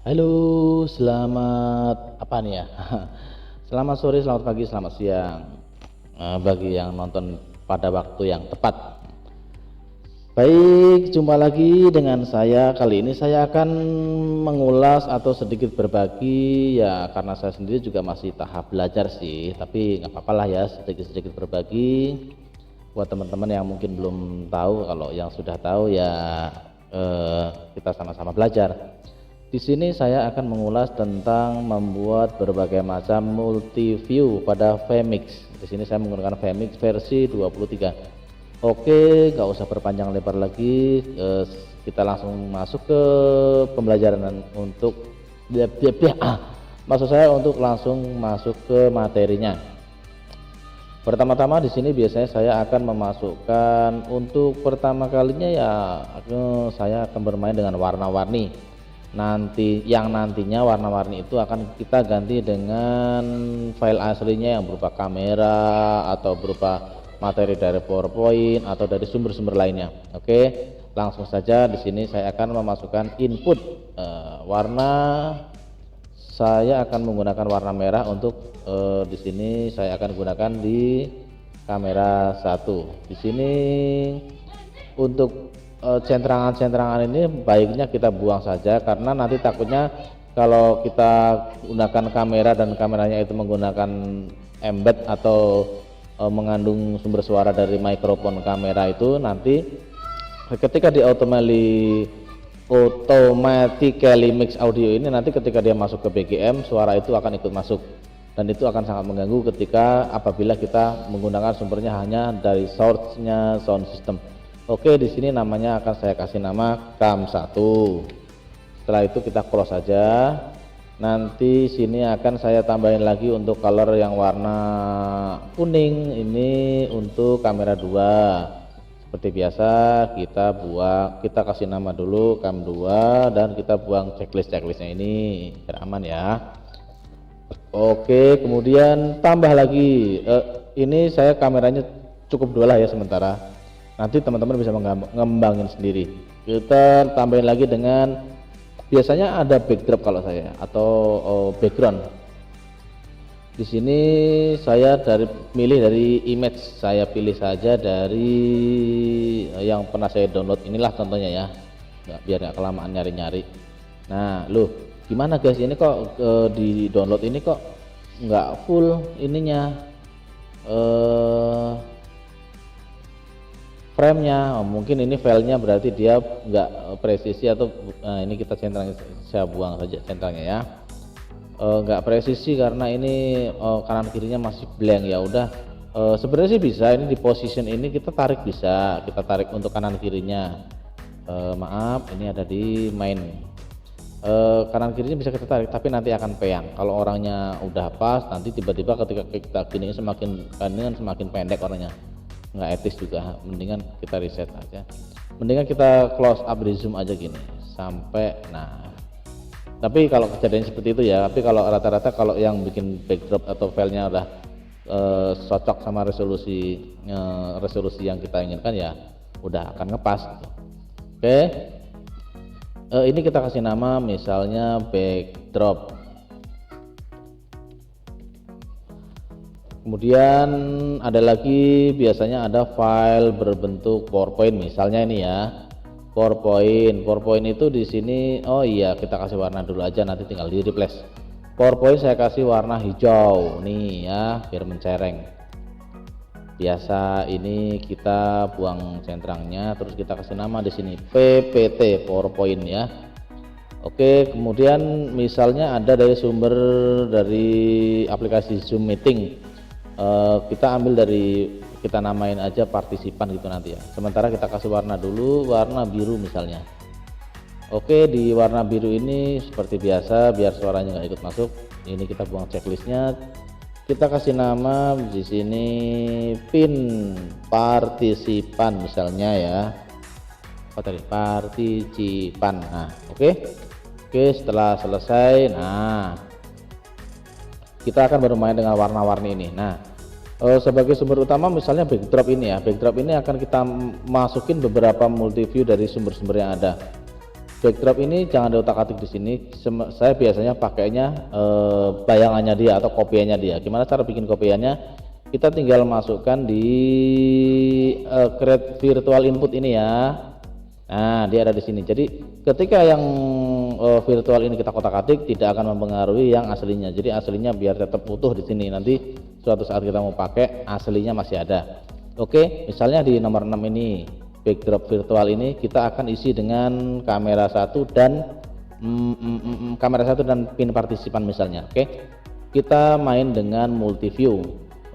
Halo, selamat apa nih ya? Selamat sore, selamat pagi, selamat siang. Bagi yang nonton pada waktu yang tepat. Baik, jumpa lagi dengan saya. Kali ini saya akan mengulas atau sedikit berbagi ya, karena saya sendiri juga masih tahap belajar sih, tapi nggak apa-apa lah ya, sedikit-sedikit berbagi buat teman-teman yang mungkin belum tahu. Kalau yang sudah tahu ya kita sama-sama belajar. Di sini saya akan mengulas tentang membuat berbagai macam multi view pada Vmix. Di sini saya menggunakan Vmix versi 23. Oke, nggak usah berpanjang lebar lagi, kita langsung masuk ke pembelajaran untuk maksud saya untuk langsung masuk ke materinya. Pertama-tama di sini biasanya saya akan memasukkan untuk pertama kalinya ya, saya akan bermain dengan warna-warni. Nantinya warna-warni itu akan kita ganti dengan file aslinya yang berupa kamera atau berupa materi dari PowerPoint atau dari sumber-sumber lainnya. Oke, langsung saja di sini saya akan memasukkan input warna. Saya akan menggunakan warna merah untuk di sini saya akan gunakan di kamera 1. Di sini untuk centrangan-centrangan ini baiknya kita buang saja, karena nanti takutnya kalau kita gunakan kamera dan kameranya itu menggunakan embed atau mengandung sumber suara dari mikrofon kamera, itu nanti ketika di automatically mix audio ini, nanti ketika dia masuk ke BGM suara itu akan ikut masuk, dan itu akan sangat mengganggu ketika apabila kita menggunakan sumbernya hanya dari source-nya sound system. Oke, di sini namanya akan saya kasih nama cam1. Setelah itu kita close saja. Nanti sini akan saya tambahin lagi untuk color yang warna kuning, ini untuk kamera 2. Seperti biasa kita kasih nama dulu cam2 dan kita buang checklistnya ini biar aman ya. Oke, kemudian tambah lagi ini saya kameranya cukup 2 lah ya sementara. Nanti teman-teman bisa mengembangin sendiri. Kita tambahin lagi dengan, biasanya ada backdrop kalau saya, atau background. Di sini saya milih dari image, saya pilih saja dari yang pernah saya download inilah contohnya ya, biar nggak kelamaan nyari-nyari. Nah, loh, gimana guys, ini kok di download ini kok nggak full ininya, frame-nya. Mungkin ini filenya berarti dia nggak presisi atau ini kita centangnya, saya buang saja centangnya ya. Nggak presisi karena ini kanan kirinya masih blank. Ya udah, sebenarnya sih bisa ini di position ini kita tarik, bisa kita tarik untuk kanan kirinya. Maaf, ini ada di main. Kanan kirinya bisa kita tarik, tapi nanti akan peyang. Kalau orangnya udah pas, nanti tiba-tiba ketika kita gini semakin pendek orangnya, nggak etis juga. Mendingan kita reset aja, mendingan kita close up, di zoom aja gini sampai. Nah, tapi kalau kejadian seperti itu ya, tapi kalau rata-rata kalau yang bikin backdrop atau filenya udah cocok sama resolusi yang kita inginkan ya udah akan ngepas gitu. Oke, ini kita kasih nama misalnya backdrop. Kemudian ada lagi, biasanya ada file berbentuk PowerPoint, misalnya ini ya, PowerPoint itu di sini. Oh iya, kita kasih warna dulu aja, nanti tinggal di replace. PowerPoint saya kasih warna hijau nih ya, biar mencereng. Biasa ini kita buang centrangnya, terus kita kasih nama di sini PPT PowerPoint ya. Oke, kemudian misalnya ada dari sumber dari aplikasi Zoom Meeting. Kita ambil dari, kita namain aja partisipan gitu nanti ya. Sementara kita kasih warna dulu, warna biru misalnya. Oke, di warna biru ini seperti biasa biar suaranya nggak ikut masuk. Ini kita buang checklistnya. Kita kasih nama di sini pin partisipan misalnya ya. Apa tadi? Partisipan. Nah, oke, setelah selesai, nah kita akan bermain dengan warna-warni ini. Nah, sebagai sumber utama misalnya backdrop ini ya, backdrop ini akan kita masukin beberapa multi view dari sumber-sumber yang ada. Backdrop ini jangan diotak-atik di sini. Saya biasanya pakainya bayangannya dia atau kopiannya dia. Gimana cara bikin kopiannya? Kita tinggal masukkan di create virtual input ini ya. Nah, dia ada di sini. Jadi ketika yang virtual ini kita kotak-atik tidak akan mempengaruhi yang aslinya. Jadi aslinya biar tetap utuh di sini. Nanti suatu saat kita mau pakai aslinya masih ada. Oke, misalnya di nomor 6 ini backdrop virtual ini kita akan isi dengan kamera 1 dan kamera 1 dan pin partisipan misalnya. Oke, kita main dengan multi view.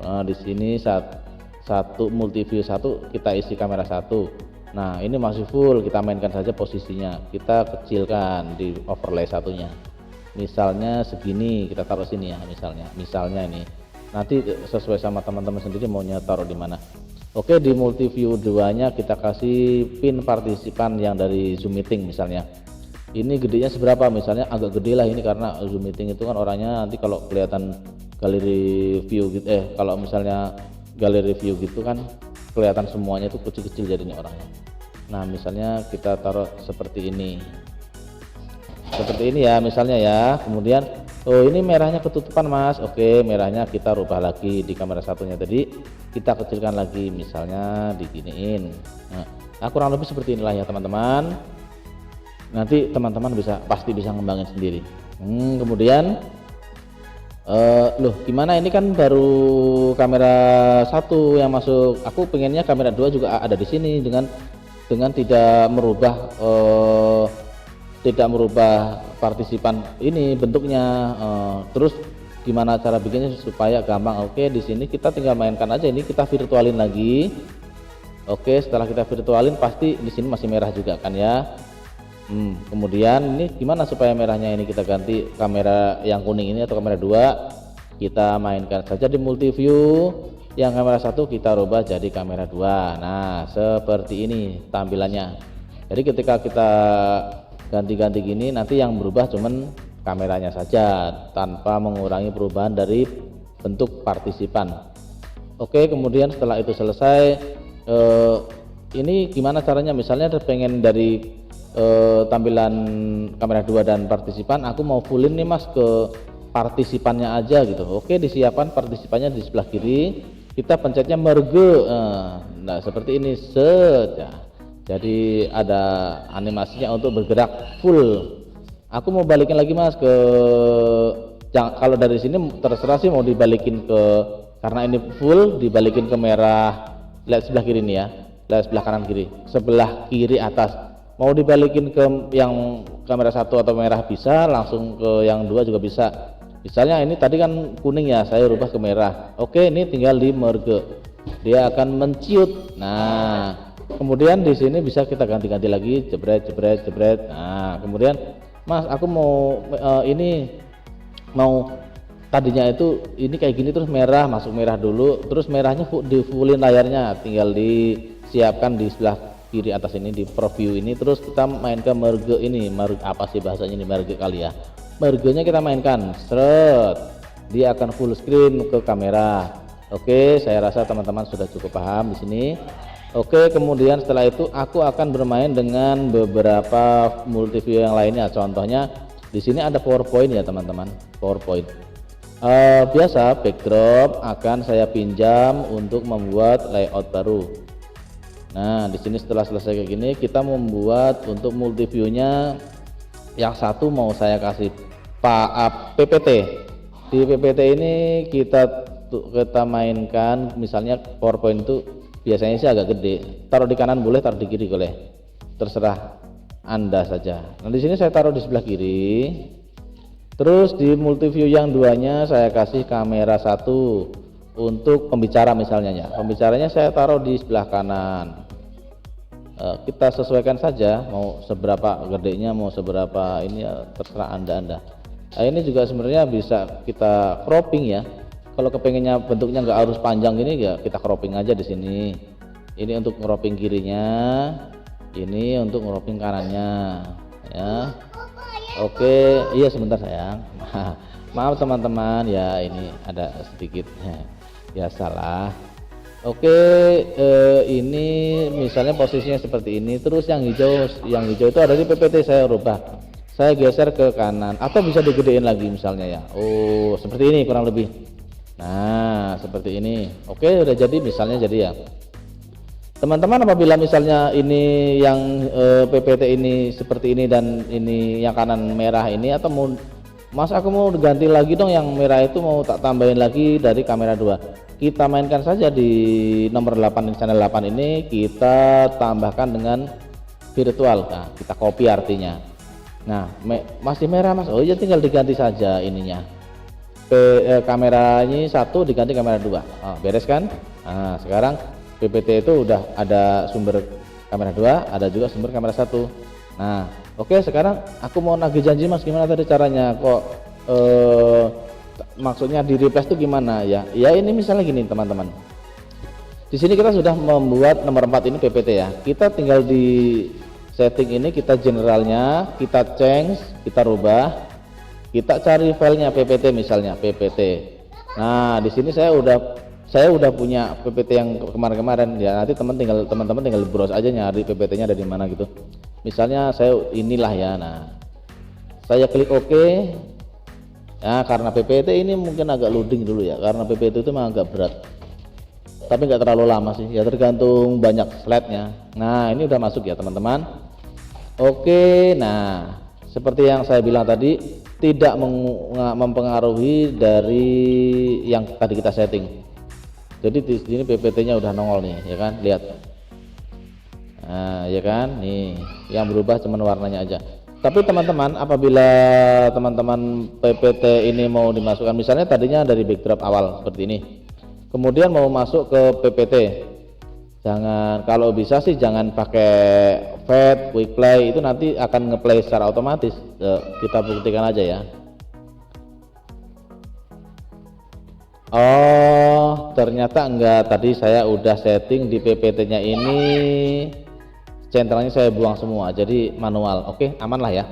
Di sini satu multi view 1 kita isi kamera 1. Nah, ini masih full, kita mainkan saja posisinya, kita kecilkan di overlay satunya, misalnya segini, kita taruh sini ya, misalnya ini nanti sesuai sama teman-teman sendiri maunya taruh di mana. Oke, di multi view 2 nya kita kasih pin partisipan yang dari Zoom meeting misalnya. Ini gedenya seberapa, misalnya agak gede lah ini karena Zoom meeting itu kan orangnya nanti kalau kelihatan galeri view gitu, kalau misalnya galeri view gitu kan kelihatan semuanya itu kecil-kecil jadinya orangnya. Nah, misalnya kita taruh seperti ini ya misalnya ya. Kemudian oh ini merahnya ketutupan mas. Oke, merahnya kita rubah lagi di kamera satunya tadi kita kecilkan lagi, misalnya diginiin. Nah, kurang lebih seperti inilah ya teman-teman. Nanti teman-teman pasti bisa ngembangin sendiri. Kemudian loh gimana, ini kan baru kamera 1 yang masuk, aku pengennya kamera 2 juga ada di sini dengan tidak merubah partisipan ini bentuknya. Terus gimana cara bikinnya supaya gampang? Oke, di sini kita tinggal mainkan aja, ini kita virtualin lagi. Oke, setelah kita virtualin pasti di sini masih merah juga kan ya. Kemudian ini gimana supaya merahnya ini kita ganti kamera yang kuning ini atau kamera 2, kita mainkan saja di multi view, yang kamera 1 kita rubah jadi kamera 2. Nah, seperti ini tampilannya. Jadi ketika kita ganti-ganti gini nanti yang berubah cuman kameranya saja tanpa mengurangi perubahan dari bentuk partisipan. Oke, kemudian setelah itu selesai, ini gimana caranya, misalnya pengen dari tampilan kamera 2 dan partisipan aku mau fullin nih mas ke partisipannya aja gitu. Oke, disiapkan partisipannya di sebelah kiri, kita pencetnya merge. Nah seperti ini set ya. Jadi ada animasinya untuk bergerak full. Aku mau balikin lagi mas ke, kalau dari sini terserah sih mau dibalikin ke, karena ini full dibalikin ke merah. Lihat sebelah kiri nih ya, lihat sebelah kanan kiri, sebelah kiri atas. Mau dibalikin ke yang kamera 1 atau merah bisa, langsung ke yang 2 juga bisa. Misalnya ini tadi kan kuning ya, saya rubah ke merah. Oke, ini tinggal di merge, dia akan menciut. Nah, kemudian di sini bisa kita ganti-ganti lagi, jebret. Nah, kemudian mas aku mau ini mau tadinya itu ini kayak gini, terus merah, masuk merah dulu, terus merahnya di fullin layarnya, tinggal disiapkan di sebelah kiri atas ini di preview ini, terus kita main ke merge ini, apa sih bahasanya ini, merge kali ya. Mergenya kita mainkan, seret, dia akan full screen ke kamera. Oke, saya rasa teman-teman sudah cukup paham di sini. Oke, kemudian setelah itu aku akan bermain dengan beberapa multi view yang lainnya. Contohnya di sini ada PowerPoint ya teman-teman, PowerPoint. Biasa backdrop akan saya pinjam untuk membuat layout baru. Nah, di sini setelah selesai kayak gini, kita membuat untuk multi view-nya yang satu mau saya kasih PPT. Di PPT ini kita mainkan, misalnya PowerPoint itu biasanya sih agak gede. Taruh di kanan boleh, taruh di kiri boleh. Terserah Anda saja. Nah, di sini saya taruh di sebelah kiri. Terus di multi view yang 2-nya saya kasih kamera 1 untuk pembicara misalnya ya. Pembicaranya saya taruh di sebelah kanan. Kita sesuaikan saja mau seberapa gedenya, mau seberapa ini ya, terserah anda. Nah, ini juga sebenarnya bisa kita cropping ya. Kalau kepengennya bentuknya nggak harus panjang gini ya, kita cropping aja di sini. Ini untuk cropping kirinya, ini untuk cropping kanannya ya. Oke, iya sebentar sayang. Maaf teman-teman ya, ini ada sedikit ya salah. Oke, ini misalnya posisinya seperti ini, terus yang hijau itu ada di PPT, saya rubah, saya geser ke kanan, atau bisa digedein lagi misalnya ya. Oh, seperti ini kurang lebih. Nah, seperti ini. Oke, udah jadi misalnya jadi ya. Teman-teman apabila misalnya ini yang PPT ini seperti ini dan ini yang kanan merah ini, atau mau Mas aku mau ganti lagi dong yang merah itu, mau tak tambahin lagi dari kamera 2, kita mainkan saja di nomor 8 di channel 8 ini, kita tambahkan dengan virtual. Nah, kita copy artinya. Nah, masih merah Mas, oh iya tinggal diganti saja ininya, kamera ini 1 diganti kamera 2. Beres kan? Nah, sekarang PPT itu udah ada sumber kamera 2, ada juga sumber kamera 1. Nah, oke, sekarang aku mau nagih janji Mas, gimana tadi caranya kok maksudnya di replace itu gimana ya? Ya ini misalnya gini teman-teman. Di sini kita sudah membuat nomor 4 ini PPT ya. Kita tinggal di setting ini, kita generalnya, kita change, kita rubah, kita cari filenya PPT misalnya PPT. Nah, di sini saya udah punya PPT yang kemarin-kemarin ya. Nanti teman-teman tinggal browse aja nyari PPT-nya dari mana gitu. Misalnya saya inilah ya. Nah, saya klik OK. Ya, karena PPT ini mungkin agak loading dulu ya, karena PPT itu memang agak berat. Tapi nggak terlalu lama sih, ya tergantung banyak slide-nya. Nah, ini udah masuk ya teman-teman. Oke, nah seperti yang saya bilang tadi, tidak mempengaruhi dari yang tadi kita setting. Jadi di sini PPT-nya udah nongol nih, ya kan? Lihat. Nah, ya kan? Nih, yang berubah cuman warnanya aja. Tapi teman-teman, apabila teman-teman PPT ini mau dimasukkan, misalnya tadinya dari backdrop awal seperti ini, kemudian mau masuk ke PPT, jangan, kalau bisa sih jangan pakai fade, quick play, itu nanti akan ngeplay secara otomatis. Kita buktikan aja ya. Oh, ternyata enggak, tadi saya udah setting di PPT-nya ini, centralnya saya buang semua, jadi manual. Oke, aman lah ya.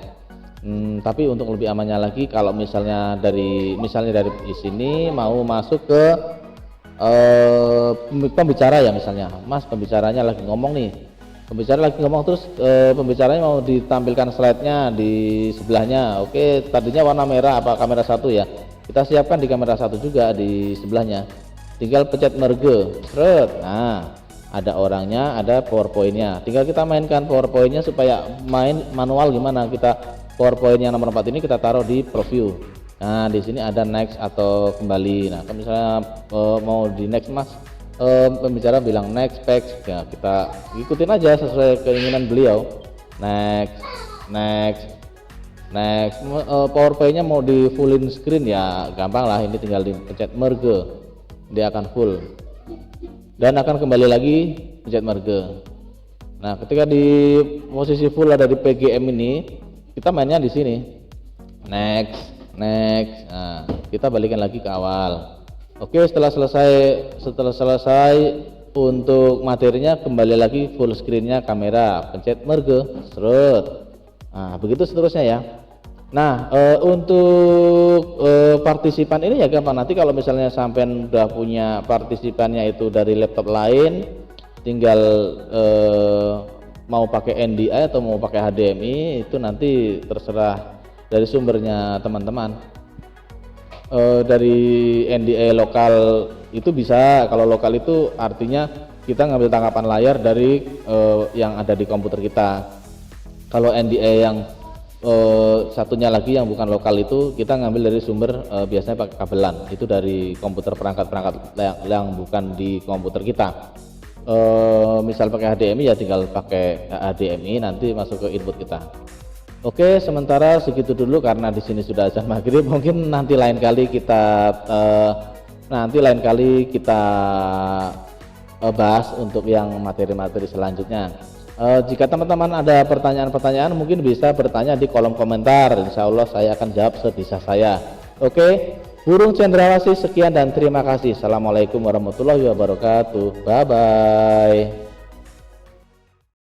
Tapi untuk lebih amannya lagi, kalau misalnya dari sini mau masuk ke pembicara ya, misalnya Mas pembicaranya lagi ngomong nih, terus pembicaranya mau ditampilkan slide-nya di sebelahnya. Oke, tadinya warna merah apa kamera 1 ya, kita siapkan di kamera 1 juga di sebelahnya, tinggal pencet merge. Nah, ada orangnya, ada PowerPoint-nya, tinggal kita mainkan PowerPoint-nya supaya main manual. Gimana kita PowerPoint yang nomor 4 ini kita taruh di preview. Nah, di sini ada next atau kembali. Nah, kalau misalnya mau di next Mas, pembicara bilang next page ya, kita ikutin aja sesuai keinginan beliau. Next. PowerPoint-nya mau di fullin screen ya gampang lah, ini tinggal dipencet merge, dia akan full dan akan kembali lagi pencet merge. Nah, ketika di posisi full ada di PGM ini, kita mainnya di sini. Next. Nah, kita balikan lagi ke awal. Oke, setelah selesai untuk materinya, kembali lagi full screen-nya kamera, pencet merge, Nah, begitu seterusnya ya. Nah, untuk partisipan ini ya gampang. Nanti kalau misalnya sampai udah punya partisipannya itu dari laptop lain, tinggal mau pakai NDI atau mau pakai HDMI, itu nanti terserah dari sumbernya teman-teman. Dari NDI lokal itu bisa, kalau lokal itu artinya kita ngambil tangkapan layar dari yang ada di komputer kita. Kalau NDI yang satunya lagi yang bukan lokal itu kita ngambil dari sumber biasanya pakai kabelan, itu dari komputer, perangkat yang bukan di komputer kita. Misal pakai HDMI ya tinggal pakai HDMI, nanti masuk ke input kita. Oke, sementara segitu dulu karena di sini sudah azan maghrib. Mungkin nanti lain kali kita bahas untuk yang materi-materi selanjutnya. Jika teman-teman ada pertanyaan-pertanyaan, mungkin bisa bertanya di kolom komentar. Insya Allah saya akan jawab sebisa saya. Oke, Burung Cendrawasih sekian dan terima kasih. Assalamualaikum warahmatullahi wabarakatuh. Bye bye.